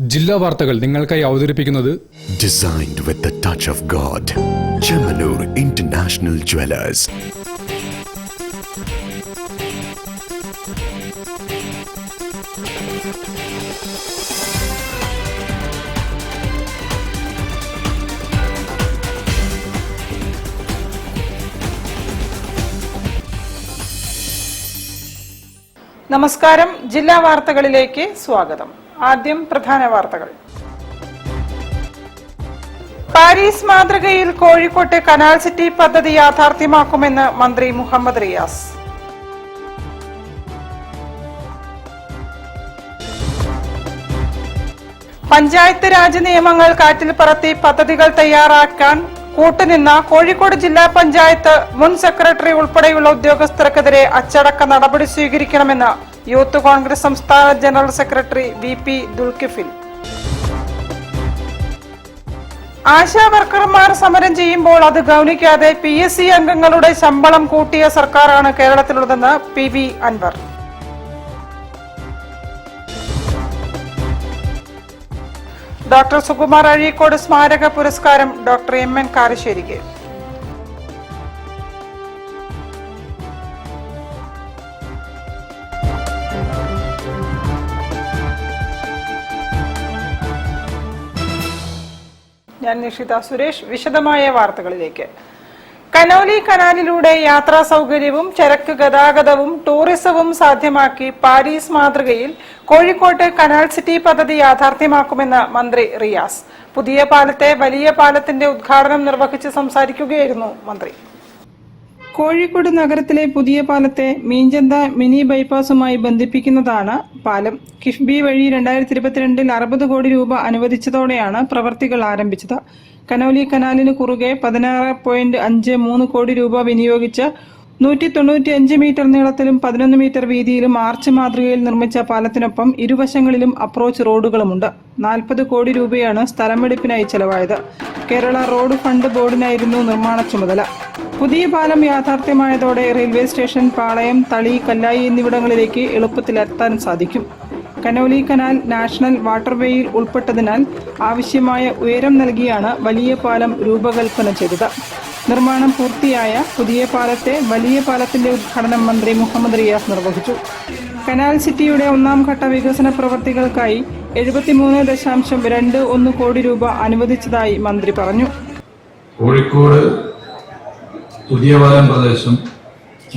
ജില്ലാ വാർത്തകൾ നിങ്ങൾക്കായി അവതരിപ്പിക്കുന്നത് Designed with the touch of God. Chemanur International Jewelers. നമസ്കാരം. ജില്ലാ വാർത്തകളിലേക്ക് സ്വാഗതം. ആദ്യം പ്രധാന വാർത്തകൾ. പാരീസ് മാതൃകയിൽ കോഴിക്കോട്ടെ കനാൽ സിറ്റി പദ്ധതി യാഥാർത്ഥ്യമാക്കുമെന്ന് മന്ത്രി മുഹമ്മദ് റിയാസ്. പഞ്ചായത്ത് രാജ് നിയമങ്ങൾ കാറ്റിൽ പറത്തി പദ്ധതികൾ തയ്യാറാക്കാൻ കൂട്ടുനിന്ന കോഴിക്കോട് ജില്ലാ പഞ്ചായത്ത് മുൻ സെക്രട്ടറി ഉൾപ്പെടെയുള്ള ഉദ്യോഗസ്ഥർക്കെതിരെ അച്ചടക്ക നടപടി സ്വീകരിക്കണമെന്ന് യൂത്ത് കോൺഗ്രസ് സംസ്ഥാന general secretary VP Dulkifil. Asha വർക്കർമാർ സമരം ചെയ്യുമ്പോൾ അത് ഗൗനിക്കാതെ PSC അംഗങ്ങളുടെ ശമ്പളം കൂട്ടിയ സർക്കാരാണ് കേരളത്തിലുള്ളതെന്ന് PV അൻവർ. ഡോക്ടർ സുകുമാർ അഴീക്കോട് സ്മാരക പുരസ്കാരം ഡോക്ടർ MN കാരശ്ശേരിക്ക്. ഞാൻ നിഷിത സുരേഷ്. വിശദമായ വാർത്തകളിലേക്ക്. കനോലി കനാലിലൂടെ യാത്രാ സൗകര്യവും ചരക്ക് ഗതാഗതവും ടൂറിസവും സാധ്യമാക്കി പാരീസ് മാതൃകയിൽ കോഴിക്കോട്ട് കനാൽ സിറ്റി പദ്ധതി യാഥാർത്ഥ്യമാക്കുമെന്ന് മന്ത്രി റിയാസ്. പുതിയ പാലത്തെ വലിയ പാലത്തിന്റെ ഉദ്ഘാടനം നിർവഹിച്ച് സംസാരിക്കുകയായിരുന്നു മന്ത്രി. കോഴിക്കോട് നഗരത്തിലെ പുതിയ പാലത്തെ മീഞ്ചന്ത മിനി ബൈപ്പാസുമായി ബന്ധിപ്പിക്കുന്നതാണ് പാലം. കിഫ്ബി വഴി 2022 60 കോടി രൂപ അനുവദിച്ചതോടെയാണ് പ്രവർത്തികൾ ആരംഭിച്ചത്. കനോലി കനാലിന് കുറുകെ 16.53 കോടി രൂപ വിനിയോഗിച്ച് 195 മീറ്റർ നീളത്തിലും 11 മീറ്റർ വീതിയിലും ആർച്ച് മാതൃകയിൽ നിർമ്മിച്ച പാലത്തിനൊപ്പം ഇരുവശങ്ങളിലും അപ്രോച്ച് റോഡുകളുമുണ്ട്. 40 കോടി രൂപയാണ് സ്ഥലമെടുപ്പിനായി ചെലവായത്. കേരള റോഡ് ഫണ്ട് ബോർഡിനായിരുന്നു നിർമ്മാണ ചുമതല. പുതിയ പാലം യാഥാർത്ഥ്യമായതോടെ റെയിൽവേ സ്റ്റേഷൻ, പാളയം, തളി, കല്ലായി എന്നിവിടങ്ങളിലേക്ക് എളുപ്പത്തിലെത്താൻ സാധിക്കും. കനോലി കനാൽ നാഷണൽ വാട്ടർവേയിൽ ഉൾപ്പെട്ടതിനാൽ ആവശ്യമായ ഉയരം നൽകിയാണ് വലിയ പാലം രൂപകൽപ്പന ചെയ്തത്. നിർമ്മാണം പൂർത്തിയായ പുതിയ പാലത്തെ വലിയ പാലത്തിന്റെ ഉദ്ഘാടനം മന്ത്രി മുഹമ്മദ് റിയാസ് നിർവഹിച്ചു. കനാൽ സിറ്റിയുടെ 1ാം ഘട്ട വികസന പ്രവർത്തികൾക്കായി 73.21 കോടി രൂപ അനുവദിച്ചതായി മന്ത്രി പറഞ്ഞു. കോഴിക്കോട് പുതിയ പാലം പ്രദേശം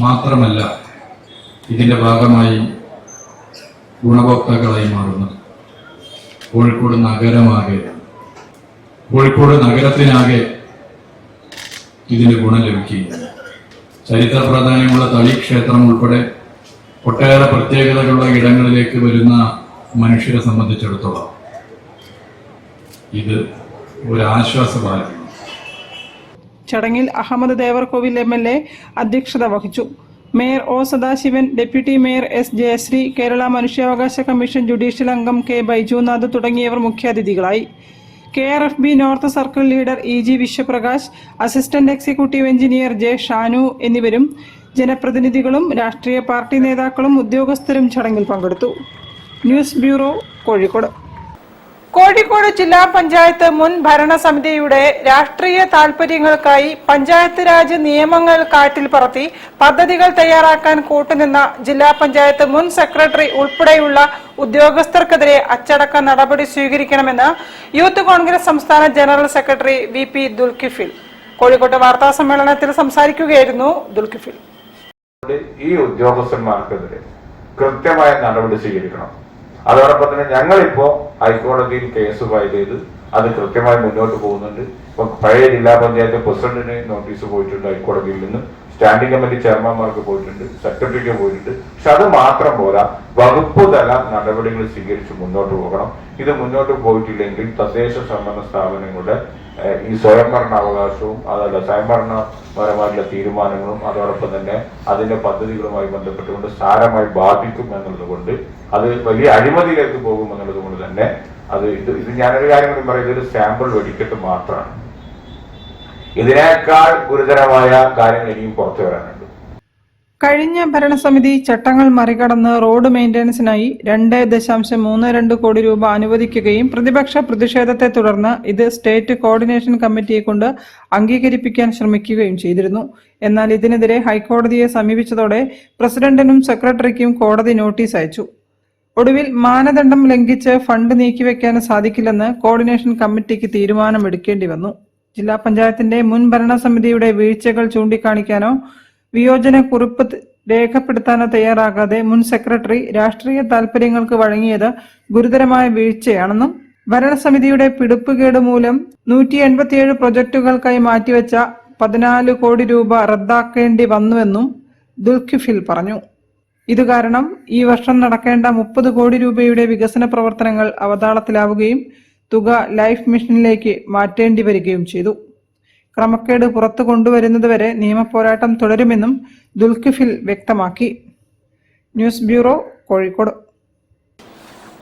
മാത്രമല്ല ഇതിന്റെ ഭാഗമായി ഗുണഭോക്താക്കളായി മാറുന്നത് കോഴിക്കോട് നഗരമാകെയാണ്. കോഴിക്കോട് നഗരത്തിനാകെ ഇതിന് ഗുണം ലഭിക്കുകയാണ്. ചരിത്ര പ്രാധാന്യമുള്ള തളി ക്ഷേത്രം ഉൾപ്പെടെ ഒട്ടേറെ പ്രത്യേകതകളുള്ള ഇടങ്ങളിലേക്ക് വരുന്ന മനുഷ്യരെ സംബന്ധിച്ചിടത്തോളം ഇത് ഒരാശ്വാസപാലമാണ്. ചടങ്ങിൽ അഹമ്മദ് ദേവർകോവിൽ MLA അധ്യക്ഷത വഹിച്ചു. Mayor O Sadasivan, deputy mayor S Jayasree, Kerala മനുഷ്യാവകാശ കമ്മീഷൻ ജുഡീഷ്യൽ അംഗം K ബൈജുനാഥ് തുടങ്ങിയവർ മുഖ്യാതിഥികളായി. KRFB north circle leader EG Vishwaprakash, assistant executive engineer J Shanu എന്നിവരും ജനപ്രതിനിധികളും രാഷ്ട്രീയ പാർട്ടി നേതാക്കളും ഉദ്യോഗസ്ഥരും ചടങ്ങിൽ പങ്കെടുത്തു. News bureau, Kozhikode. കോഴിക്കോട് ജില്ലാ പഞ്ചായത്ത് മുൻ ഭരണസമിതിയുടെ രാഷ്ട്രീയ താൽപര്യങ്ങൾക്കായി പഞ്ചായത്ത് രാജ് നിയമങ്ങൾ കാറ്റിൽ പറത്തി പദ്ധതികൾ തയ്യാറാക്കാൻ കൂട്ടുനിന്ന ജില്ലാ പഞ്ചായത്ത് മുൻ സെക്രട്ടറി ഉൾപ്പെടെയുള്ള ഉദ്യോഗസ്ഥർക്കെതിരെ അച്ചടക്ക നടപടി സ്വീകരിക്കണമെന്ന് യൂത്ത് കോൺഗ്രസ് സംസ്ഥാന ജനറൽ സെക്രട്ടറി VP ദുൽകിഫിൽ. കോഴിക്കോട്ട് വാർത്താ സമ്മേളനത്തിൽ സംസാരിക്കുകയായിരുന്നു ദുൽകിഫിൽ. ഈ ഉദ്യോഗസ്ഥന്മാർക്കെതിരെ കൃത്യമായ നടപടി സ്വീകരിക്കണം. അതോടൊപ്പം തന്നെ ഞങ്ങളിപ്പോ ഹൈക്കോടതിയിൽ കേസ് ഫയൽ ചെയ്ത് അത് കൃത്യമായി മുന്നോട്ട് പോകുന്നുണ്ട്. ഇപ്പൊ പഴയ ജില്ലാ പഞ്ചായത്ത് പ്രസിഡന്റിന് നോട്ടീസ് പോയിട്ടുണ്ട്, ഹൈക്കോടതിയിൽ നിന്ന് സ്റ്റാൻഡിംഗ് കമ്മിറ്റി ചെയർമാൻമാർക്ക് പോയിട്ടുണ്ട്, സെക്രട്ടറിക്ക് പോയിട്ടുണ്ട്. പക്ഷെ അത് മാത്രം പോരാ, വകുപ്പ് തല നടപടികൾ സ്വീകരിച്ച് മുന്നോട്ട് പോകണം. ഇത് മുന്നോട്ട് പോയിട്ടില്ലെങ്കിൽ തദ്ദേശ സ്വയംഭരണ സ്ഥാപനങ്ങളുടെ ഈ സ്വയംഭരണാവകാശവും അതല്ല സ്വയംഭരണപരമായിട്ടുള്ള തീരുമാനങ്ങളും അതോടൊപ്പം തന്നെ അതിന്റെ പദ്ധതികളുമായി ബന്ധപ്പെട്ടുകൊണ്ട് സാരമായി ബാധിക്കും എന്നുള്ളത് കൊണ്ട് അത് വലിയ അഴിമതിയിലേക്ക് പോകും എന്നുള്ളത് കൊണ്ട് തന്നെ ഇത് ഞാനൊരു കാര്യം കൂടി പറയും, ഇതൊരു സാമ്പിൾ വെടിക്കെട്ട് മാത്രമാണ്. ഇതിനേക്കാൾ ഗുരുതരമായ കാര്യങ്ങൾ ഇനിയും പുറത്തു വരാനുണ്ട്. കഴിഞ്ഞ ഭരണസമിതി ചട്ടങ്ങൾ മറികടന്ന് റോഡ് മെയിന്റനൻസിനായി 2.32 കോടി രൂപ അനുവദിക്കുകയും പ്രതിപക്ഷ പ്രതിഷേധത്തെ തുടർന്ന് ഇത് സ്റ്റേറ്റ് കോർഡിനേഷൻ കമ്മിറ്റിയെ കൊണ്ട് അംഗീകരിപ്പിക്കാൻ ശ്രമിക്കുകയും ചെയ്തിരുന്നു. എന്നാൽ ഇതിനെതിരെ ഹൈക്കോടതിയെ സമീപിച്ചതോടെ പ്രസിഡന്റിനും സെക്രട്ടറിക്കും കോടതി നോട്ടീസ് അയച്ചു. ഒടുവിൽ മാനദണ്ഡം ലംഘിച്ച് ഫണ്ട് നീക്കിവെക്കാൻ സാധിക്കില്ലെന്ന് കോർഡിനേഷൻ കമ്മിറ്റിക്ക് തീരുമാനമെടുക്കേണ്ടി വന്നു. ജില്ലാ പഞ്ചായത്തിന്റെ മുൻ ഭരണസമിതിയുടെ വീഴ്ചകൾ ചൂണ്ടിക്കാണിക്കാനോ വിയോജന കുറിപ്പ് രേഖപ്പെടുത്താനോ തയ്യാറാകാതെ മുൻ സെക്രട്ടറി രാഷ്ട്രീയ താൽപര്യങ്ങൾക്ക് വഴങ്ങിയത് ഗുരുതരമായ വീഴ്ചയാണെന്നും ഭരണസമിതിയുടെ പിടിപ്പുകേട് മൂലം 187 പ്രൊജക്ടുകൾക്കായി മാറ്റിവെച്ച 14 കോടി രൂപ റദ്ദാക്കേണ്ടി വന്നുവെന്നും ദുൽഖിഫിൽ പറഞ്ഞു. ഇതുകാരണം ഈ വർഷം നടക്കേണ്ട 30 കോടി രൂപയുടെ വികസന പ്രവർത്തനങ്ങൾ അവതാളത്തിലാവുകയും തുക ലൈഫ് മിഷനിലേക്ക് മാറ്റേണ്ടി വരികയും ചെയ്തു. ക്രമക്കേട് പുറത്തു കൊണ്ടുവരുന്നതുവരെ നിയമപോരാട്ടം തുടരുമെന്നും ദുൽഖിഫിൽ വ്യക്തമാക്കി. News bureau, Kozhikode.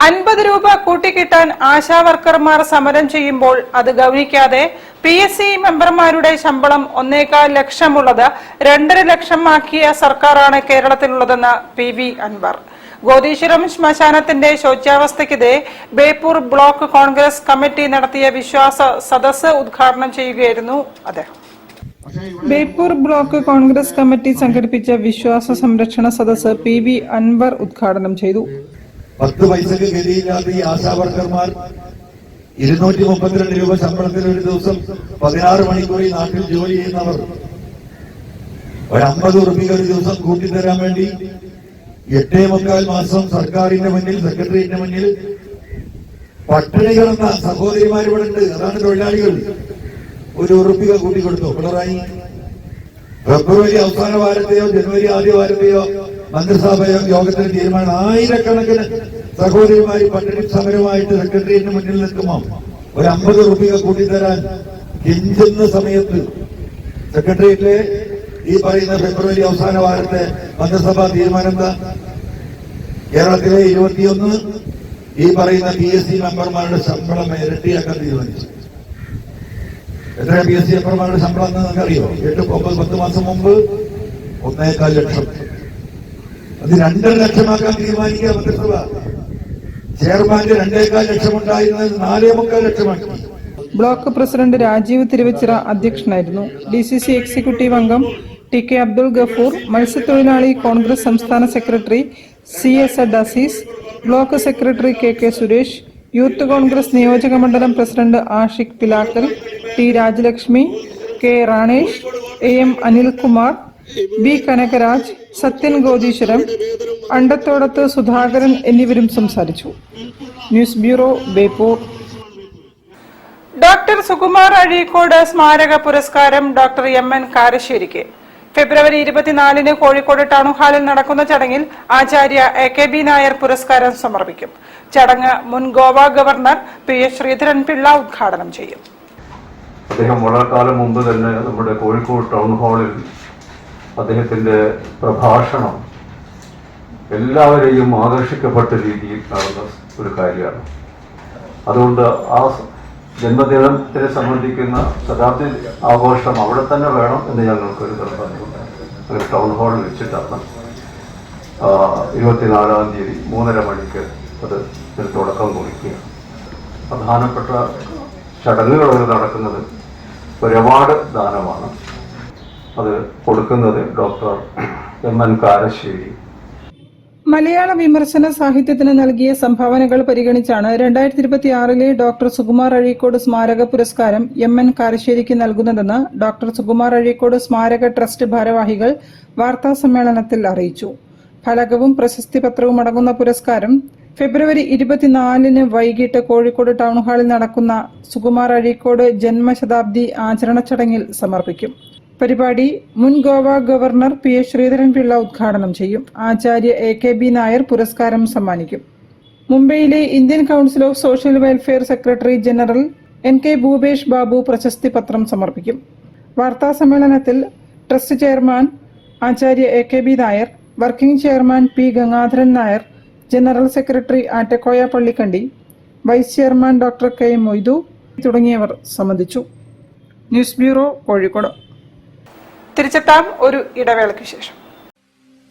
50 രൂപ കൂട്ടിക്കിട്ടാൻ ആശാവർക്കർമാർ സമരം ചെയ്യുമ്പോൾ അത് ഗൗനിക്കാതെ PSC മെമ്പർമാരുടെ ശമ്പളം 1.25 ലക്ഷമുള്ളത് 2.5 ലക്ഷമാക്കിയ സർക്കാരാണ് കേരളത്തിലുള്ളതെന്ന് PV അൻവർ. ഗോദീശ്വരം ശ്മശാനത്തിന്റെ ശോച്യാവസ്ഥയ്ക്കെതിരെ ബേപ്പൂർ ബ്ലോക്ക് കോൺഗ്രസ് കമ്മിറ്റി നടത്തിയ വിശ്വാസ സദസ്സ് ഉദ്ഘാടനം ചെയ്യുകയായിരുന്നു അദ്ദേഹം. ബേപ്പൂർ ബ്ലോക്ക് കോൺഗ്രസ് കമ്മിറ്റി സംഘടിപ്പിച്ച വിശ്വാസ സംരക്ഷണ സദസ്സ് PV അൻവർ ഉദ്ഘാടനം ചെയ്തു. 10 പൈസക്ക് ഗതിയില്ലാത്ത ഈ ആശാവർക്കർമാർ 232 രൂപ ശമ്പളത്തിൽ ഒരു ദിവസം 16 മണിക്കൂർ ഈ നാട്ടിൽ ജോലി ചെയ്യുന്നവർ ഒരു 50 റുപ്യ ഒരു ദിവസം കൂട്ടിത്തരാൻ വേണ്ടി 8.25 മാസം സർക്കാരിന്റെ മുന്നിൽ, സെക്രട്ടേറിയറ്റിന്റെ മുന്നിൽ പട്ടിണി കിടന്ന സഹോദരിമാർ ഇവിടെ ഉണ്ട്. അതാണ് തൊഴിലാളികൾ. ഒരു റുപ്യ കൂട്ടിക്കൊടുത്തു പിണറായി. ഫെബ്രുവരി അവസാന വാരത്തെയോ ജനുവരി ആദ്യ വാരത്തെയോ മന്ത്രിസഭ യോഗത്തിന് തീരുമാനം ആയിരക്കണക്കിന് സഹോദരിമാര് പട്ടിണി സമരമായിട്ട് സെക്രട്ടേറിയറ്റിന് മുന്നിൽ നിൽക്കുമ്പോൾ ഒരു 50 റുപ്യ കൂട്ടിത്തരാൻ കെഞ്ചുന്ന സമയത്ത് സെക്രട്ടേറിയറ്റിലെ ഈ പറയുന്ന ഫെബ്രുവരി അവസാന വാരത്തെ മന്ത്രിസഭാ തീരുമാനം എന്താ? കേരളത്തിലെ 21 ഈ പറയുന്ന PSC മെമ്പർമാരുടെ ശമ്പളം ഇരട്ടിയാക്കാൻ തീരുമാനിച്ചു. എത്ര PSC മെമ്പർമാരുടെ ശമ്പളം എന്ന് നിങ്ങൾക്കറിയോ? 8-10 മാസം മുമ്പ് 1.25 ലക്ഷം. അത് 2.5 ലക്ഷമാക്കാൻ തീരുമാനിക്കുക മന്ത്രിസഭ. ചെയർമാന്റെ 2.25 ലക്ഷം ഉണ്ടായിരുന്നത് 4.25 ലക്ഷമാക്കി. ബ്ലോക്ക് പ്രസിഡന്റ് രാജീവ് തിരുവച്ചിറ അധ്യക്ഷനായിരുന്നു. DCC എക്സിക്യൂട്ടീവ് അംഗം TK അബ്ദുൾ ഗഫൂർ, മത്സ്യത്തൊഴിലാളി കോൺഗ്രസ് സംസ്ഥാന secretary CS Azeez, block secretary KK Suresh, youth Congress നിയോജക മണ്ഡലം president Ashiq Pilakkal, T Rajalakshmi, K Ranesh, AM Anilkumar, B Kanakaraj, Sathyan Godeeswaram, Andathodath Sudhakaran എന്നിവരും സംസാരിച്ചു. News bureau, Beypore. Doctor Sukumar Azhikode സ്മാരക പുരസ്കാരം ഡോക്ടർ MN കാരശ്ശേരിക്ക്. ഫെബ്രുവരി 24 കോഴിക്കോട് ടൗൺ ഹാളിൽ നടക്കുന്ന ചടങ്ങിൽ ആചാര്യ AKB നായർ പുരസ്കാരം സമർപ്പിക്കും. ചടങ്ങ് മുൻ ഗോവ ഗവർണർ PS ശ്രീധരൻപിള്ള ഉദ്ഘാടനം ചെയ്യും. അദ്ദേഹം വളരെ കാലം മുമ്പ് തന്നെ നമ്മുടെ കോഴിക്കോട് ടൗൺ ഹാളിൽ അദ്ദേഹത്തിന്റെ പ്രഭാഷണം എല്ലാവരെയും ആകർഷിക്കപ്പെട്ട രീതിയിൽ നടന്ന ഒരു കാര്യമാണ്. അതുകൊണ്ട് ആ ജന്മദിനത്തിനെ സംബന്ധിക്കുന്ന ശതാബ്ദി ആഘോഷം അവിടെ തന്നെ വേണം എന്ന് ഞങ്ങൾക്കൊരു നിർബന്ധമുണ്ട്. അങ്ങനെ ടൗൺ ഹാളിൽ വെച്ചിട്ടാണ് 24-ാം തീയതി 3:30 മണിക്ക് അത് തുടക്കം കുറിക്കുക. പ്രധാനപ്പെട്ട ചടങ്ങുകൾ നടക്കുന്നത് ഒരു അവാർഡ് ദാനമാണ്. അത് കൊടുക്കുന്നത് ഡോക്ടർ MN കാരശ്ശേരി. മലയാള വിമർശന സാഹിത്യത്തിന് നൽകിയ സംഭാവനകൾ പരിഗണിച്ചാണ് 2026 ഡോക്ടർ സുകുമാർ അഴീക്കോട് സ്മാരക പുരസ്കാരം MN കാരശ്ശേരിക്ക് നൽകുന്നതെന്ന് ഡോക്ടർ സുകുമാർ അഴീക്കോട് സ്മാരക ട്രസ്റ്റ് ഭാരവാഹികൾ വാർത്താ സമ്മേളനത്തിൽ അറിയിച്ചു. ഫലകവും പ്രശസ്തി പത്രവും അടങ്ങുന്ന പുരസ്കാരം ഫെബ്രുവരി 24 വൈകിട്ട് കോഴിക്കോട് ടൗൺ ഹാളിൽ നടക്കുന്ന സുകുമാർ അഴീക്കോട് ജന്മശതാബ്ദി ആചരണ ചടങ്ങിൽ സമർപ്പിക്കും. പരിപാടി മുൻ ഗോവ ഗവർണർ PS ശ്രീധരൻപിള്ള ഉദ്ഘാടനം ചെയ്യും. ആചാര്യ AKB നായർ പുരസ്കാരം സമ്മാനിക്കും. മുംബൈയിലെ Indian council of social welfare secretary general NK Bhupesh Babu പ്രശസ്തി പത്രം സമർപ്പിക്കും. വാർത്താ സമ്മേളനത്തിൽ trust chairman Acharya AKB Nair, working chairman P Gangadharan Nair, general secretary Attakoya Pallikandi, vice chairman doctor K Moidu തുടങ്ങിയവർ സംബന്ധിച്ചു. News bureau, Kozhikode. തിരിച്ചെത്താം ഒരു ഇടവേളയ്ക്ക് ശേഷം.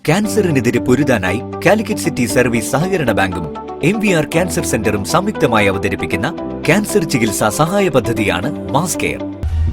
ക്യാൻസറിനെതിരെ പൊരുതാനായി കാലിക്കറ്റ് സിറ്റി സർവീസ് സഹകരണ ബാങ്കും MVR ക്യാൻസർ സെന്ററും സംയുക്തമായി അവതരിപ്പിക്കുന്ന ക്യാൻസർ ചികിത്സാ സഹായ പദ്ധതിയാണ് mass care.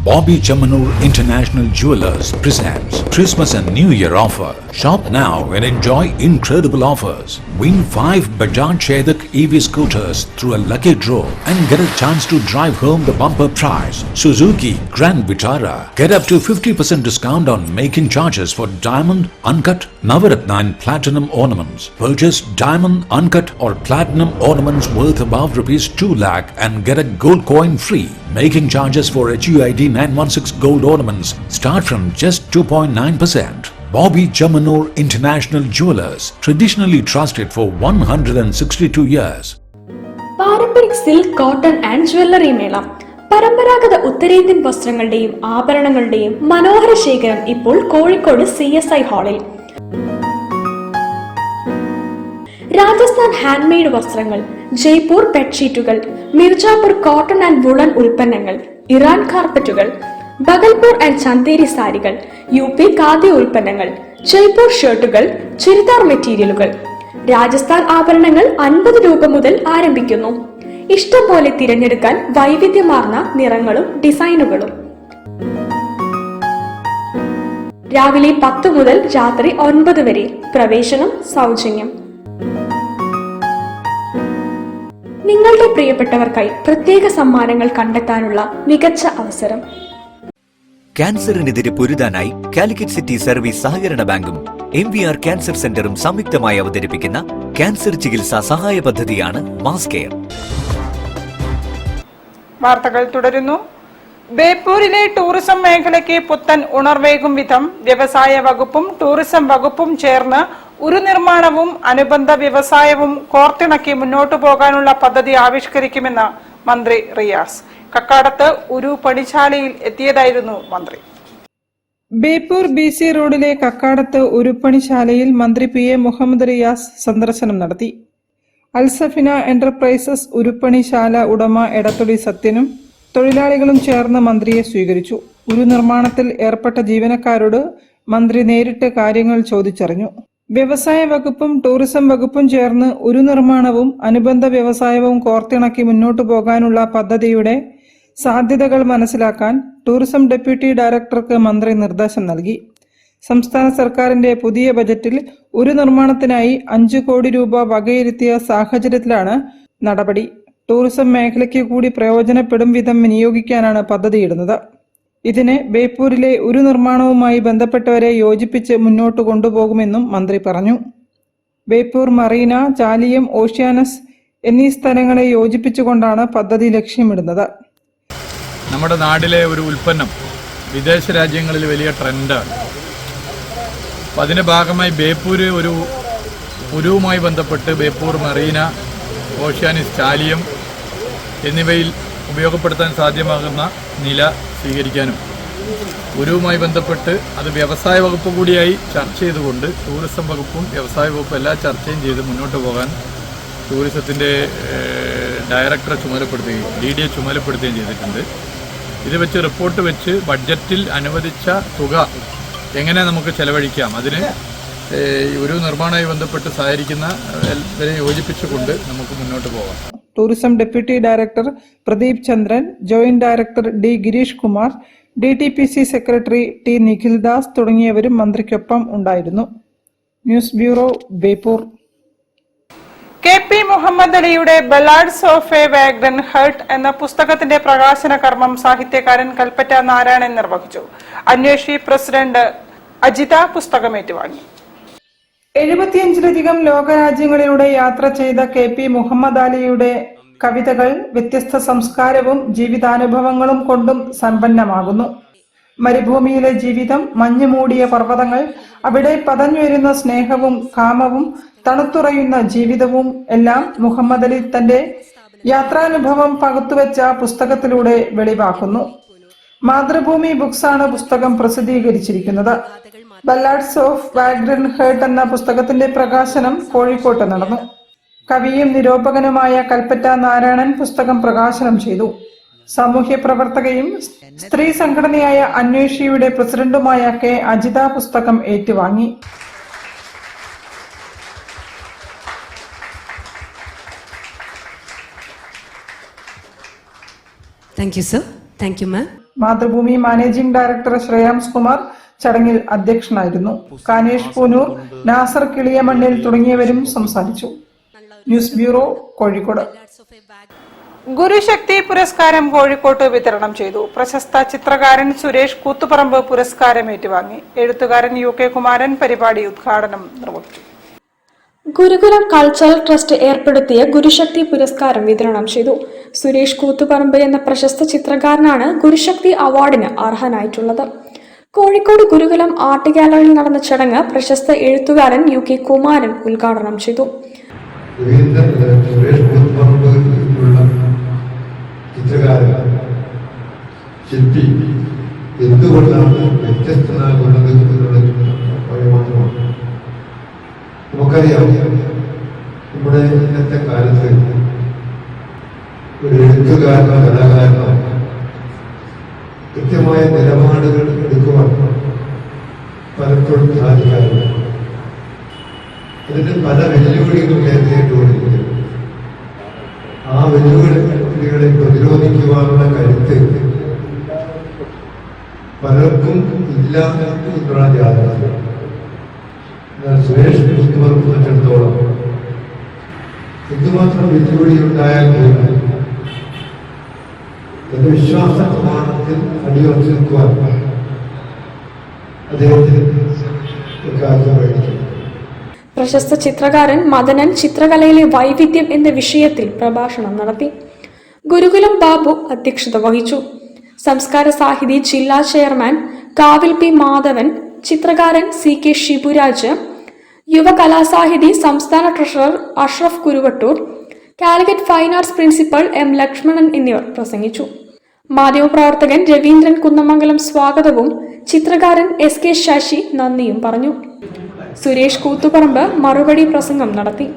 Bobby Chamanur International Jewelers presents Christmas and New Year offer. Shop now and enjoy incredible offers. Win 5 Bajaj Chetak EV scooters through a lucky draw and get a chance to drive home the bumper prize. Suzuki Grand Vitara. Get up to 50% discount on making charges for diamond, uncut, Navaratna and platinum ornaments. Purchase diamond, uncut or platinum ornaments worth above ₹2 lakh and get a gold coin free. Making charges for HUID 916 gold ornaments start from just 2.9%. Bobby Chamanur International Jewelers, traditionally trusted for 162 years. Paramparik silk, cotton and jewellery mela. പരമ്പരാഗത ഉത്തരേന്ത്യൻ വസ്ത്രങ്ങളുടെയും ആഭരണങ്ങളുടെയും മനോഹര ശേഖരം ഇപ്പോൾ Kozhikode CSI ഹാളിൽ. Rajasthan handmade വസ്ത്രങ്ങൾ, Jaipur ബെഡ്ഷീറ്റുകൾ, മിർജാപൂർ cotton and woollen ഉൽപ്പന്നങ്ങൾ, Iran കാർപ്പറ്റുകൾ, Bhagalpur and Chanderi സാരികൾ, UP khadi ഉൽപ്പന്നങ്ങൾ, ജയ്പൂർ ഷർട്ടുകൾ, ചുരിദാർ മെറ്റീരിയലുകൾ. രാജസ്ഥാൻ ആഭരണങ്ങൾ 50 രൂപ മുതൽ ആരംഭിക്കുന്നു. ഇഷ്ടം പോലെ തിരഞ്ഞെടുക്കാൻ വൈവിധ്യമാർന്ന നിറങ്ങളും ഡിസൈനുകളും. രാവിലെ 10 മുതൽ രാത്രി 9 വരെ. പ്രവേശനം സൗജന്യം. നിങ്ങളുടെ പ്രിയപ്പെട്ടവർക്കായി പ്രത്യേക സമ്മാനങ്ങൾ കണ്ടെത്താനുള്ള മികച്ച അവസരം. ക്യാൻസറിനെതിരെ പൊരുതാനായി കാലിക്കറ്റ് സിറ്റി സർവീസ് സഹകരണ ബാങ്കും MVR ക്യാൻസർ സെന്ററും സംയുക്തമായി അവതരിപ്പിക്കുന്ന ക്യാൻസർ ചികിത്സാ സഹായ പദ്ധതിയാണ് മാസ് കെയർ. വാർത്തകൾ തുടരുന്നു. ബേപ്പൂരിലെ ടൂറിസം മേഖലയ്ക്ക് പുത്തൻ ഉണർവേകും വിധം വ്യവസായ വകുപ്പും ടൂറിസം വകുപ്പും ചേർന്ന് ഒരു നിർമ്മാണവും അനുബന്ധ വ്യവസായവും കോർത്തിണക്കി മുന്നോട്ടു പോകാനുള്ള പദ്ധതി ആവിഷ്കരിക്കുമെന്ന് മന്ത്രി റിയാസ്. കക്കാടത്ത് ഒരു പണിശാലയിൽ എത്തിയതായിരുന്നു മന്ത്രി. ബേപ്പൂർ BC റോഡിലെ കക്കാടത്ത് ഉരുപ്പണിശാലയിൽ മന്ത്രി PA മുഹമ്മദ് റിയാസ് സന്ദർശനം നടത്തി. അൽസഫിന എന്റർപ്രൈസസ് ഉരുപ്പണിശാല ഉടമ എടത്തൊടി സത്യനും തൊഴിലാളികളും ചേർന്ന് മന്ത്രിയെ സ്വീകരിച്ചു. ഒരു നിർമ്മാണത്തിൽ ഏർപ്പെട്ട ജീവനക്കാരോട് മന്ത്രി നേരിട്ട് കാര്യങ്ങൾ ചോദിച്ചറിഞ്ഞു. വ്യവസായ വകുപ്പും ടൂറിസം വകുപ്പും ചേർന്ന് ഒരു നിർമ്മാണവും അനുബന്ധ വ്യവസായവും കോർത്തിണക്കി മുന്നോട്ടു പോകാനുള്ള പദ്ധതിയുടെ സാധ്യതകൾ മനസ്സിലാക്കാൻ ടൂറിസം ഡെപ്യൂട്ടി ഡയറക്ടർക്ക് മന്ത്രി നിർദ്ദേശം നൽകി. സംസ്ഥാന സർക്കാരിന്റെ പുതിയ ബജറ്റിൽ ഒരു നിർമ്മാണത്തിനായി 5 കോടി രൂപ വകയിരുത്തിയ സാഹചര്യത്തിലാണ് നടപടി. ടൂറിസം മേഖലയ്ക്ക് കൂടി പ്രയോജനപ്പെടും വിധം വിനിയോഗിക്കാനാണ് പദ്ധതിയിടുന്നത്. ഇതിന് ബേപ്പൂരിലെ ഒരു നിർമ്മാണവുമായി ബന്ധപ്പെട്ടവരെ യോജിപ്പിച്ച് മുന്നോട്ട് കൊണ്ടുപോകുമെന്നും മന്ത്രി പറഞ്ഞു. ബേപ്പൂർ മറീന, ചാലിയം, ഓഷ്യാനസ് എന്നീ സ്ഥലങ്ങളെ യോജിപ്പിച്ചുകൊണ്ടാണ് പദ്ധതി ലക്ഷ്യമിടുന്നത്. നമ്മുടെ നാട്ടിലെ ഒരു ഉൽപ്പന്നം വിദേശ രാജ്യങ്ങളിൽ വലിയ ട്രെൻഡാണ്. അപ്പം അതിൻ്റെ ഭാഗമായി ബേപ്പൂർ ഉരുവുമായി ബന്ധപ്പെട്ട് ബേപ്പൂർ മറീന, ഓഷ്യാനിസ്, ചാലിയം എന്നിവയിൽ ഉപയോഗപ്പെടുത്താൻ സാധ്യമാകുന്ന നില സ്വീകരിക്കാനും ഉരുവുമായി ബന്ധപ്പെട്ട് അത് വ്യവസായ വകുപ്പ് കൂടിയായി ചർച്ച ചെയ്തുകൊണ്ട് ടൂറിസം വകുപ്പും വ്യവസായ വകുപ്പും എല്ലാ ചർച്ചയും ചെയ്ത് മുന്നോട്ട് പോകാൻ ടൂറിസത്തിൻ്റെ ഡയറക്ടറെ ചുമതലപ്പെടുത്തുകയും DDയെ ചുമതലപ്പെടുത്തുകയും ചെയ്തിട്ടുണ്ട്. ഇത് വെച്ച് റിപ്പോർട്ട് വെച്ച് ബഡ്ജറ്റിൽ അനുവദിച്ച തുക എങ്ങനെ നമുക്ക് ചെലവഴിക്കാം, അതിന് ഒരു നിർമ്മാണവുമായി ബന്ധപ്പെട്ട് സഹകരിക്കുന്നവരെ യോജിപ്പിച്ചുകൊണ്ട് നമുക്ക് മുന്നോട്ട് പോകാം. Tourism deputy director Pradeep Chandran, joint director D Girish Kumar, DTPC secretary T Nikhildas തുടങ്ങിയവരും മന്ത്രിക്കൊപ്പം ഉണ്ടായിരുന്നു. News bureau, Beypore. KP Muhammad അലിയുടെ ballads of a vagrant heart എന്ന പുസ്തകത്തിന്റെ പ്രകാശന കർമ്മം സാഹിത്യകാരൻ കൽപ്പറ്റ നാരായണൻ നിർവഹിച്ചു. അന്വേഷി പ്രസിഡന്റ് അജിത പുസ്തകം ഏറ്റുവാങ്ങി. 75-ലധികം ലോകരാജ്യങ്ങളിലൂടെ യാത്ര ചെയ്ത KP മുഹമ്മദ് അലിയുടെ കവിതകൾ വ്യത്യസ്ത സംസ്കാരവും ജീവിതാനുഭവങ്ങളും കൊണ്ടും സമ്പന്നമാകുന്നു. മരുഭൂമിയിലെ ജീവിതം, മഞ്ഞുമൂടിയ പർവ്വതങ്ങൾ, അവിടെ പതഞ്ഞുവരുന്ന സ്നേഹവും കാമവും തണുത്തുറയുന്ന ജീവിതവും എല്ലാം മുഹമ്മദ് അലി തന്റെ യാത്രാനുഭവം പകുത്തുവെച്ച പുസ്തകത്തിലൂടെ വെളിവാക്കുന്നു. മാതൃഭൂമി ബുക്സാണ് പുസ്തകം പ്രസിദ്ധീകരിച്ചിരിക്കുന്നത്. ബല്ലാഡ്സ് ഓഫ് വാഗ്രൻ ഹേർട്ട് എന്ന പുസ്തകത്തിന്റെ പ്രകാശനം കോഴിക്കോട്ട് നടന്നു. കവിയും നിരൂപകനുമായ കൽപ്പറ്റ നാരായണൻ പുസ്തകം പ്രകാശനം ചെയ്തു. സാമൂഹ്യ പ്രവർത്തകയും സ്ത്രീ സംഘടനയായ അന്വേഷിയുടെ പ്രസിഡന്റുമായ K അജിത പുസ്തകം ഏറ്റുവാങ്ങി. Thank you sir. Thank you ma'am. Mathrubhumi managing director Shreyams Kumar ചടങ്ങിൽ അധ്യക്ഷനായിരുന്നു. കാനേഷ് പൂനൂർ, നാസർ കിളിയമണ്ണിൽ തുടങ്ങിയവരും സംസാരിച്ചു. News bureau, Kozhikode. ഗുരുശക്തി പുരസ്കാരം കോഴിക്കോട്ട് വിതരണം ചെയ്തു. പ്രശസ്ത ചിത്രകാരൻ സുരേഷ് കൂത്തുപറമ്പ് പുരസ്കാരം ഏറ്റുവാങ്ങി. എഴുത്തുകാരൻ UK കുമാരൻ പരിപാടി ഉദ്ഘാടനം നിർവഹിച്ചു. ഗുരുകുലം കൾച്ചറൽ ട്രസ്റ്റ് ഏർപ്പെടുത്തിയ ഗുരുശക്തി പുരസ്കാരം വിതരണം ചെയ്തു. സുരേഷ് കൂത്തുപറമ്പ് എന്ന പ്രശസ്ത ചിത്രകാരനാണ് ഗുരുശക്തി അവാർഡിന് അർഹനായിട്ടുള്ളത്. കോഴിക്കോട് ഗുരുകുലം ആർട്ട് ഗാലറിയിൽ നടന്ന ചടങ്ങ് പ്രശസ്ത എഴുത്തുകാരൻ UK കുമാരൻ ഉദ്ഘാടനം ചെയ്തു. ശില്പി എന്തുകൊണ്ടാണ് വ്യത്യസ്തനാകുന്നത് മാത്രമാണ്. നമുക്കറിയാം, നമ്മുടെ ഇന്നത്തെ കാലത്ത് ഒരു എഴുത്തുകാരനോ കലാകാരനോ കൃത്യമായ നിലപാടുകൾ എടുക്കുവാൻ പലപ്പോഴും സാധിക്കാറില്ല. അതിന് പല വെല്ലുവിളികളും നേരിട്ടുകൊണ്ടിരിക്കുന്നു. ആ വെല്ലുവിളികളെ പ്രതിരോധിക്കുവാനുള്ള കരുത്ത് പലർക്കും ഇല്ല എന്നുള്ള യാഥാർത്ഥ്യം. സുരേഷ് സംബന്ധിച്ചിടത്തോളം എന്തുമാത്രം വെല്ലുവിളി ഉണ്ടായാൽ പോലും എന്റെ വിശ്വാസ പ്രമാണത്തിൽ അടിയുറച്ചു നിൽക്കുവാൻ അദ്ദേഹത്തിന് കഴിഞ്ഞു. പ്രശസ്ത ചിത്രകാരൻ മദനൻ ചിത്രകലയിലെ വൈവിധ്യം എന്ന വിഷയത്തിൽ പ്രഭാഷണം നടത്തി. ഗുരുകുലം ബാബു അധ്യക്ഷത വഹിച്ചു. സംസ്കാര സാഹിതി ജില്ലാ ചെയർമാൻ കാവിൽ P മാധവൻ, ചിത്രകാരൻ CK ഷിബുരാജ്, യുവകലാസാഹിതി സംസ്ഥാന treasurer Ashraf Kuruvattoor, Calicut fine arts principal M Lakshmanan എന്നിവർ പ്രസംഗിച്ചു. മാധ്യമപ്രവർത്തകൻ രവീന്ദ്രൻ കുന്നമംഗലം സ്വാഗതവും ചിത്രകാരൻ SK ശശി നന്ദിയും പറഞ്ഞു. സുരേഷ് കൂത്തുപറമ്പ് മറുപടി പ്രസംഗം നടത്തി.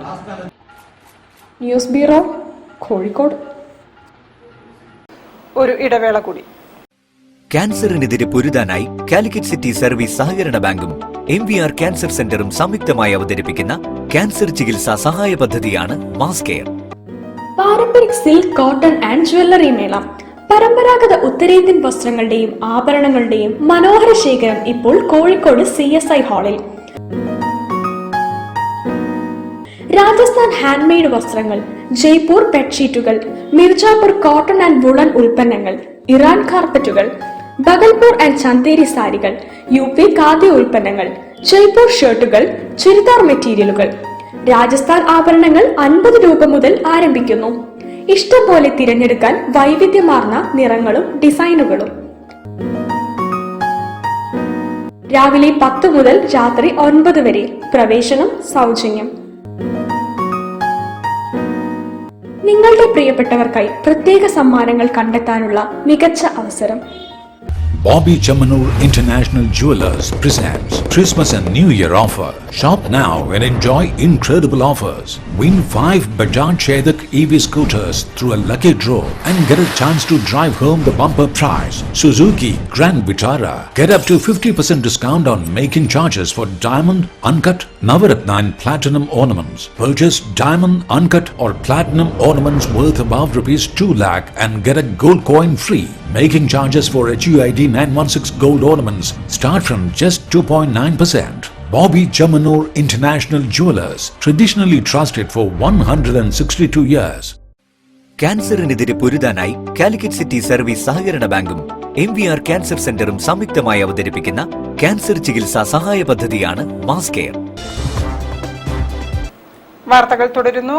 News bureau, Kozhikode. ഒരു ഇടവേള കൂടി. ക്യാൻസറിനെതിരെ പൊരുതാനായി കാലിക്കറ്റ് സിറ്റി സർവീസ് സഹകരണ ബാങ്കും MVR ക്യാൻസർ സെന്ററും സംയുക്തമായി അവതരിപ്പിക്കുന്ന ക്യാൻസർ ചികിത്സാ സഹായ പദ്ധതിയാണ് mass care. Paramparik silk, cotton and jewellery mela. പരമ്പരാഗത ഉത്തരേന്ത്യൻ വസ്ത്രങ്ങളുടെയും ആഭരണങ്ങളുടെയും മനോഹര ശേഖരം ഇപ്പോൾ കോഴിക്കോട് CSI ഹാളിൽ. രാജസ്ഥാൻ ഹാൻഡ്മെയ്ഡ് വസ്ത്രങ്ങൾ, ജയ്പൂർ ബെഡ്ഷീറ്റുകൾ, മിർജാപൂർ കോട്ടൺ ആൻഡ് വുളൻ ഉൽപ്പന്നങ്ങൾ, ഇറാൻ കാർപ്പറ്റുകൾ, ബഗൽപൂർ ആൻഡ് ചന്തേരി സാരികൾ, UP ഖാദ്യ ഉൽപ്പന്നങ്ങൾ, ജയ്പൂർ ഷർട്ടുകൾ, ചുരിദാർ മെറ്റീരിയലുകൾ. രാജസ്ഥാൻ ആഭരണങ്ങൾ 50 രൂപ മുതൽ ആരംഭിക്കുന്നു. ഇഷ്ടം പോലെ തിരഞ്ഞെടുക്കാൻ വൈവിധ്യമാർന്ന നിറങ്ങളും ഡിസൈനുകളും. രാവിലെ 10 മുതൽ രാത്രി 9 വരെ. പ്രവേശനം സൗജന്യം. നിങ്ങളുടെ പ്രിയപ്പെട്ടവർക്കായി പ്രത്യേക സമ്മാനങ്ങൾ കണ്ടെത്താനുള്ള മികച്ച അവസരം. Bobby Chamanur International Jewelers presents Christmas and New Year offer. Shop now and enjoy incredible offers. Win 5 Bajaj Chetak EV scooters through a lucky draw and get a chance to drive home the bumper prize. Suzuki Grand Vitara. Get up to 50% discount on making charges for diamond, uncut, Navaratna and platinum ornaments. Purchase diamond, uncut or platinum ornaments worth above ₹2 lakh and get a gold coin free. Making charges for HUID 916 gold ornaments start from just 2.9%. Bobby Chamanur International Jewelers, traditionally trusted for 162 years. ക്യാൻസറിനെതിരെ പൊരുതാനായി Calicut city service സഹകരണ ബാങ്കും MVR cancer സെന്ററും സംയുക്തമായി അവതരിപ്പിക്കുന്ന cancer ചികിത്സാ സഹായ പദ്ധതിയാണ് മാസ് കെയർ. വാർത്തകൾ തുടരുന്നു.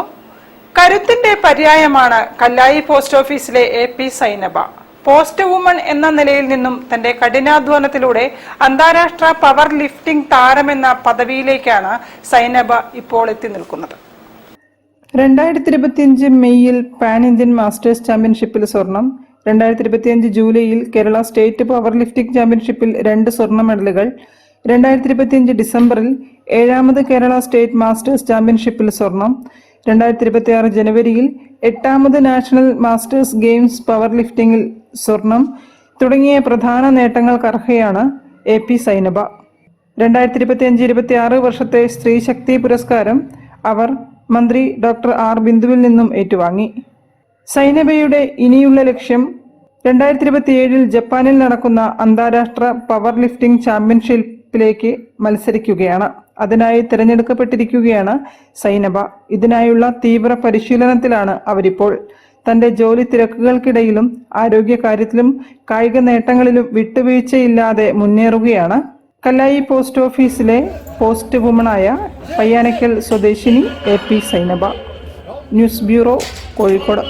കരുത്തിന്റെ പര്യായമാണ് കല്ലായി പോസ്റ്റ് ഓഫീസിലെ AP സൈനബ. പോസ്റ്റ് വുമൺ എന്ന നിലയിൽ നിന്നും തന്റെ കഠിനാധ്വാനത്തിലൂടെ അന്താരാഷ്ട്ര പവർ ലിഫ്റ്റിംഗ് താരമെന്ന പദവിയിലേക്കാണ് സൈനബ ഇപ്പോൾ എത്തി നിൽക്കുന്നത്. 2025 മെയ്യിൽ പാൻ ഇന്ത്യൻ മാസ്റ്റേഴ്സ് ചാമ്പ്യൻഷിപ്പിൽ സ്വർണം, 2025 ജൂലൈയിൽ കേരള സ്റ്റേറ്റ് പവർ ലിഫ്റ്റിംഗ് ചാമ്പ്യൻഷിപ്പിൽ 2 സ്വർണ്ണ മെഡലുകൾ, 2025 ഡിസംബറിൽ 7ാമത് കേരള സ്റ്റേറ്റ് മാസ്റ്റേഴ്സ് ചാമ്പ്യൻഷിപ്പിൽ സ്വർണം, 2026 ജനുവരിയിൽ 8ാമത് നാഷണൽ മാസ്റ്റേഴ്സ് ഗെയിംസ് പവർ ലിഫ്റ്റിംഗിൽ സ്വർണം തുടങ്ങിയ പ്രധാന നേട്ടങ്ങൾക്കർഹയാണ് AP സൈനബ. 2025-26 വർഷത്തെ സ്ത്രീ ശക്തി പുരസ്കാരം അവർ മന്ത്രി ഡോക്ടർ R ബിന്ദുവിൽ നിന്നും ഏറ്റുവാങ്ങി. സൈനബയുടെ ഇനിയുള്ള ലക്ഷ്യം 2027 ജപ്പാനിൽ നടക്കുന്ന അന്താരാഷ്ട്ര പവർ ലിഫ്റ്റിംഗ് ചാമ്പ്യൻഷിപ്പിലേക്ക് മത്സരിക്കുകയാണ്. അതിനായി തിരഞ്ഞെടുക്കപ്പെട്ടിരിക്കുകയാണ് സൈനബ. ഇതിനായുള്ള തീവ്ര പരിശീലനത്തിലാണ് അവരിപ്പോൾ. തന്റെ ജോലി തിരക്കുകൾക്കിടയിലും ആരോഗ്യകാര്യത്തിലും കായിക നേട്ടങ്ങളിലും വിട്ടുവീഴ്ചയില്ലാതെ മുന്നേറുകയാണ് കല്ലായി പോസ്റ്റ് ഓഫീസിലെ പോസ്റ്റ് വുമണായ പയ്യാനക്കൽ സ്വദേശിനി AP Zainaba. News bureau, Kozhikode.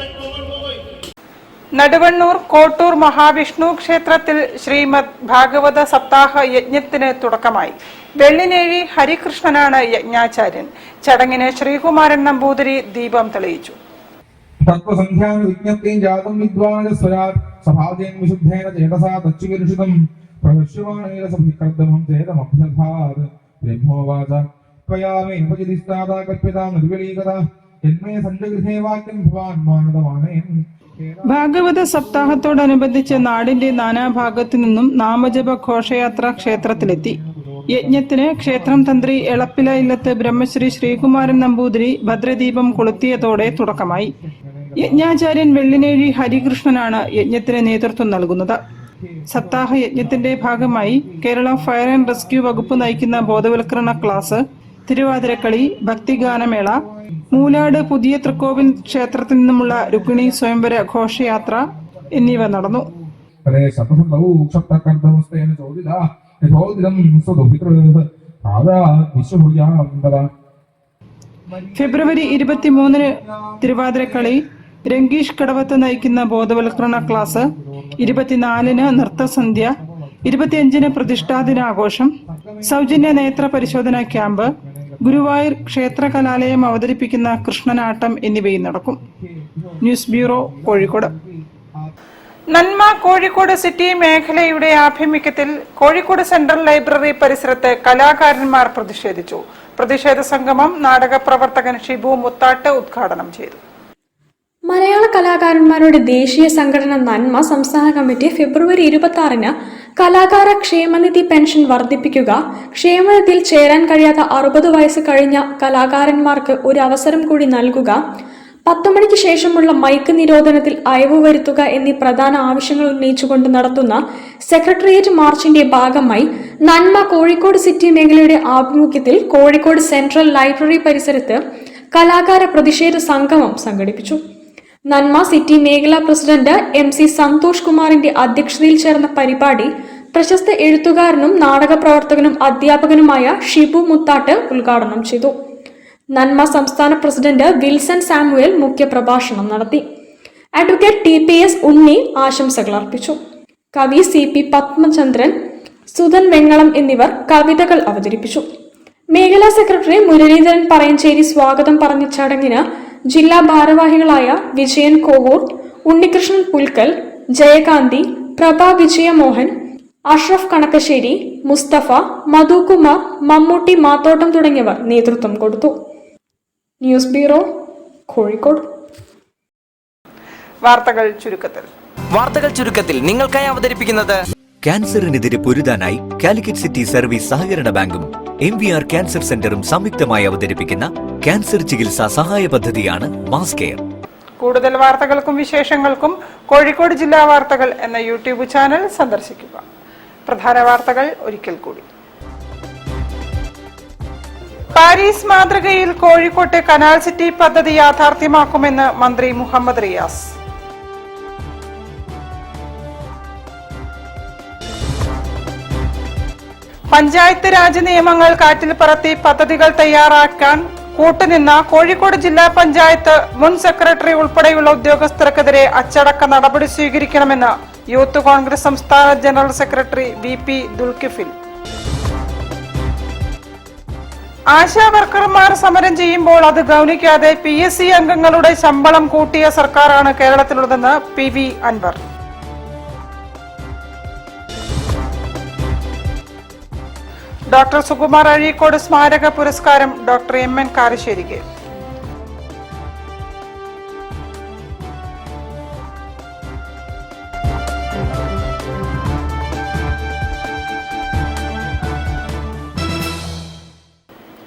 Naduvannur Kottur Mahavishnu ക്ഷേത്രത്തിൽ ശ്രീമദ് ഭാഗവത സപ്താഹ യജ്ഞത്തിന് തുടക്കമായി. വെള്ളിനേഴി ഹരികൃഷ്ണനാണ് യജ്ഞാചാര്യൻ. ചടങ്ങിന് ശ്രീകുമാരൻ നമ്പൂതിരി ദീപം തെളിയിച്ചു. തത്വസന്ധ്യാവിജ്ഞപ്തിം ജാതം വിദ്വാനസ്വരാത് സഭാജേൻ വിശുദ്ധേന ചേതസാ തച്ചുവിരുഷിതം പ്രവശ്യമാണേന സഭികർദ്ദമം ചേതമഭ്യധാത് ബ്രഹ്മോവാച ത്വയാമേ ഉപജിതിസ്താദാ കൽപ്യതാ നിർവിളീകത യന്മേ സഞ്ജഗൃഹേ വാക്യം ഭവാൻ മാനദമാനേൻ. ഭാഗവത സപ്താഹത്തോടനുബന്ധിച്ച് നാടിന്റെ നാനാഭാഗത്തു നിന്നും നാമജപ ഘോഷയാത്ര ക്ഷേത്രത്തിലെത്തി. യജ്ഞത്തിന് ക്ഷേത്രം തന്ത്രി എളപ്പില ഇല്ലത്ത് ബ്രഹ്മശ്രീ ശ്രീകുമാരൻ നമ്പൂതിരി ഭദ്രദീപം കൊളുത്തിയതോടെ തുടക്കമായി. യജ്ഞാചാര്യൻ വെള്ളിനേഴി ഹരികൃഷ്ണനാണ് യജ്ഞത്തിന് നേതൃത്വം നൽകുന്നത്. സപ്താഹ യജ്ഞത്തിന്റെ ഭാഗമായി കേരള ഫയർ ആൻഡ് റെസ്ക്യൂ വകുപ്പ് നയിക്കുന്ന ബോധവൽക്കരണ ക്ലാസ്, തിരുവാതിരക്കളി, ഭക്തിഗാനമേള, മൂലാട് പുതിയ തൃക്കോവിൽ ക്ഷേത്രത്തിൽ നിന്നുമുള്ള രുക്മിണി സ്വയംവര ഘോഷയാത്ര എന്നിവ നടന്നു. ഫെബ്രുവരി 23 തിരുവാതിരക്കളി, രംഗീഷ് കടവത്ത് നയിക്കുന്ന ബോധവൽക്കരണ ക്ലാസ്, 24 നൃത്തസന്ധ്യ, 25 പ്രതിഷ്ഠാദിനാഘോഷം, സൗജന്യ നേത്ര പരിശോധന ക്യാമ്പ്, ഗുരുവായൂർ ക്ഷേത്ര കലാലയം അവതരിപ്പിക്കുന്ന കൃഷ്ണനാട്ടം എന്നിവയും നടക്കും. News bureau, Kozhikode. നന്മ കോഴിക്കോട് സിറ്റി മേഖലയുടെ ആഭിമുഖ്യത്തിൽ കോഴിക്കോട് സെൻട്രൽ ലൈബ്രറി പരിസരത്ത് കലാകാരന്മാർ പ്രതിഷേധിച്ചു. പ്രതിഷേധ സംഗമം നാടക പ്രവർത്തകൻ ഷിബു മുത്താട്ട് ഉദ്ഘാടനം ചെയ്തു. മലയാള കലാകാരന്മാരുടെ ദേശീയ സംഘടന നന്മ സംസ്ഥാന കമ്മിറ്റി ഫെബ്രുവരി 26 കലാകാര ക്ഷേമനിധി പെൻഷൻ വർദ്ധിപ്പിക്കുക, ക്ഷേമനിധിയിൽ ചേരാൻ കഴിയാത്ത 60 വയസ്സ് കഴിഞ്ഞ കലാകാരന്മാർക്ക് ഒരു അവസരം കൂടി നൽകുക, 10 മണിക്ക് ശേഷമുള്ള മൈക്ക് നിരോധനത്തിൽ അയവ് വരുത്തുക എന്നീ പ്രധാന ആവശ്യങ്ങൾ ഉന്നയിച്ചുകൊണ്ട് നടത്തുന്ന സെക്രട്ടേറിയറ്റ് മാർച്ചിന്റെ ഭാഗമായി നന്മ കോഴിക്കോട് സിറ്റി മേഖലയുടെ ആഭിമുഖ്യത്തിൽ കോഴിക്കോട് സെൻട്രൽ ലൈബ്രറി പരിസരത്ത് കലാകാര പ്രതിഷേധ സംഗമം സംഘടിപ്പിച്ചു. നന്മ സിറ്റി മേഖലാ പ്രസിഡന്റ് MC സന്തോഷ് കുമാറിന്റെ അധ്യക്ഷതയിൽ ചേർന്ന പരിപാടി പ്രശസ്ത എഴുത്തുകാരനും നാടക പ്രവർത്തകനും അധ്യാപകനുമായ ഷിബു മുത്താട്ട് ഉദ്ഘാടനം ചെയ്തു. നന്മ സംസ്ഥാന പ്രസിഡന്റ് വിൽസൺ സാമുവേൽ മുഖ്യപ്രഭാഷണം നടത്തി. അഡ്വക്കേറ്റ് TPS ഉണ്ണി ആശംസകൾ അർപ്പിച്ചു. കവി CP പത്മചന്ദ്രൻ, സുധൻ വെങ്ങളം എന്നിവർ കവിതകൾ അവതരിപ്പിച്ചു. മേഖലാ സെക്രട്ടറി മുരളീധരൻ പറയഞ്ചേരി സ്വാഗതം പറഞ്ഞ ചടങ്ങിന് ജില്ലാ ഭാരവാഹികളായ വിജയൻ കോവൂർ, ഉണ്ണികൃഷ്ണൻ പുൽക്കൽ, ജയകാന്തി, പ്രഭ വിജയമോഹൻ, അഷ്റഫ് കണക്കശ്ശേരി, മുസ്തഫ, മധുകുമാർ, മമ്മൂട്ടി മാത്തോട്ടം തുടങ്ങിയവർ നേതൃത്വം കൊടുത്തു. News bureau, Kozhikode. വാർത്തകൾ ചുരുക്കത്തിൽ നിങ്ങൾക്കായി അവതരിപ്പിക്കുന്നത് ക്യാൻസറിനെതിരെ പൊരുതാനായി കാലിക്കറ്റ് സിറ്റി സർവീസ് സഹകരണ ബാങ്കും MVR ക്യാൻസർ സെന്ററും സംയുക്തമായി അവതരിപ്പിക്കുന്ന ക്യാൻസർ ചികിത്സാ സഹായ പദ്ധതിയാണ് മാസ് കെയർ. കൂടുതൽ വാർത്തകൾക്കും വിശേഷങ്ങൾക്കും കോഴിക്കോട് ജില്ലാ വാർത്തകൾ എന്ന യൂട്യൂബ് ചാനൽ സന്ദർശിക്കുക. പ്രധാന വാർത്തകൾ ഒരിക്കൽ കൂടി. പാരീസ് മാതൃകയിൽ കോഴിക്കോട്ടെ കനാൽ സിറ്റി പദ്ധതി യാഥാർത്ഥ്യമാക്കുമെന്ന് മന്ത്രി മുഹമ്മദ് റിയാസ്. പഞ്ചായത്ത് രാജ് നിയമങ്ങൾ കാറ്റിൽ പറത്തി പദ്ധതികൾ തയ്യാറാക്കാൻ കൂട്ടുനിന്ന കോഴിക്കോട് ജില്ലാ പഞ്ചായത്ത് മുൻ സെക്രട്ടറി ഉൾപ്പെടെയുള്ള ഉദ്യോഗസ്ഥർക്കെതിരെ അച്ചടക്ക നടപടി സ്വീകരിക്കണമെന്ന് യൂത്ത് കോൺഗ്രസ് സംസ്ഥാന general secretary VP Dulkifil. Asha വർക്കർമാർ സമരം ചെയ്യുമ്പോൾ അത് ഗൗനിക്കാതെ PSC അംഗങ്ങളുടെ ശമ്പളം കൂട്ടിയ സർക്കാരാണ് കേരളത്തിലുള്ളതെന്ന് PV അൻവർ. ഡോക്ടർ സുകുമാർ അഴീക്കോട് സ്മാരക പുരസ്കാരം ഡോക്ടർ MN കാരശ്ശേരിക്ക്.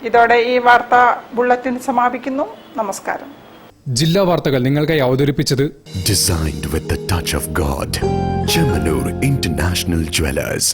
ഇതോടെ ഈ വാർത്താ ബുള്ളറ്റിൻ സമാപിക്കുന്നു. നമസ്കാരം. ജില്ലാ വാർത്തകൾ നിങ്ങൾക്കായി അവതരിപ്പിച്ചത് Designed with the touch of God. Chemanur International Jewelers.